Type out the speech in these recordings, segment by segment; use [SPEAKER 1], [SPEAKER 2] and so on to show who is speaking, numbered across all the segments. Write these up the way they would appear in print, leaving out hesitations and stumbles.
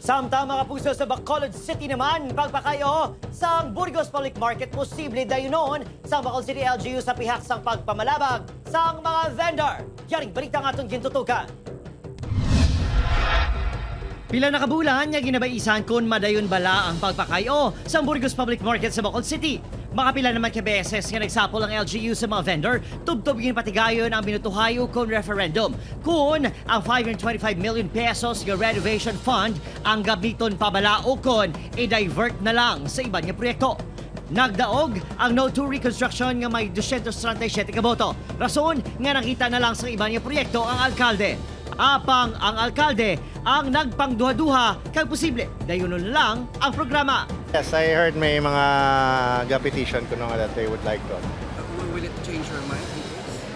[SPEAKER 1] Samtang mga puso sa Bacolod City naman, Pagpakay-o sa Burgos Public Market, posible dayunon sa Bacolod City LGU sa pihak sang pagpamalabag sa mga vendor. Yaring balita nga itong gintutukan. Pila na kabulan nga ginabaisan kung madayon bala ang Pagpakay-o sa Burgos Public Market sa Bacolod City. Makapila naman kabeses nga nagsapol ang LGU sa mga vendor, tubtob yung patigayon ang binutuhayo kung referendum. Kung ang 525 million pesos nga renovation fund ang gamiton pabala o kung i-divert na lang sa iba nga proyekto. Nagdaog ang No to Reconstruction nga may 237 kaboto. Rason nga nakita na lang sa iba nga proyekto ang alkalde. Apang ang alkalde ang nagpangduha-duha kag posible dayunon na lang ang programa.
[SPEAKER 2] Yes, I heard may mga petition ko nga that they would like to.
[SPEAKER 3] Will it change your mind?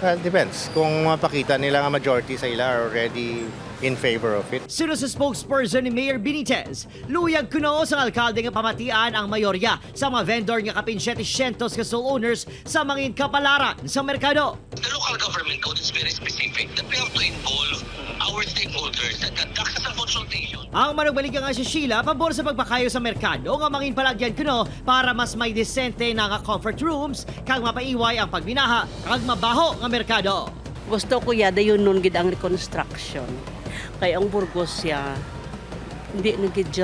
[SPEAKER 2] Well, depends. Kung mapakita nila nga majority sa ila are already in favor of it.
[SPEAKER 1] Sino sa spokesperson ni Mayor Benitez, luyag kuno sa alkalde nga pamatian ang mayorya sa mga vendor nga kapin 700 ka sole owners sa mga kapalaran sa merkado.
[SPEAKER 4] The local government code is very specific that we have to involve our stakeholders at conduct sa consultation.
[SPEAKER 1] Ang manugbalik nga si Sheila pabor sa pagpakayo sa merkado nga mangin palagyan kuno para mas may desente na nga comfort rooms kag mapaiway ang pagbinaha kag mabaho nga merkado.
[SPEAKER 5] Gusto ko yada yun nun gid ang reconstruction. Kaya ang Burgos ya, hindi na gid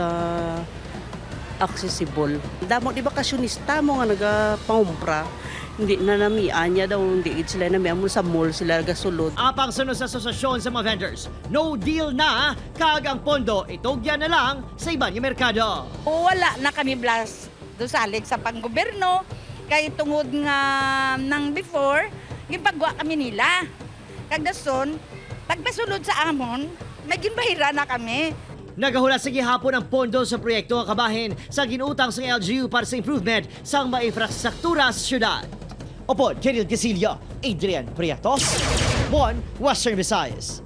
[SPEAKER 5] accessible. Damo di bakasyonista mo nga nagapangumpra. Hindi na namian niya daw, hindi gid sila namian mo sa mall sila gasulod.
[SPEAKER 1] Apang sunod sa asosasyon sa mga vendors, no deal na kag ang pondo itogya na lang sa ibang merkado.
[SPEAKER 6] Wala na kami blast dosalig sa panggoberno kay tungod nga nang before gipagwa kami nila. Kagdason pagpasulod sa amon naging bahira na kami.
[SPEAKER 1] Nagahula sa gihapon ang pondo sa proyekto nga kabahin sa ginutang sa LGU para sa improvement sa mga infrastruktura sa syudad. Opo, Jeril Casillo, Adrian Prietos, Western Visayas.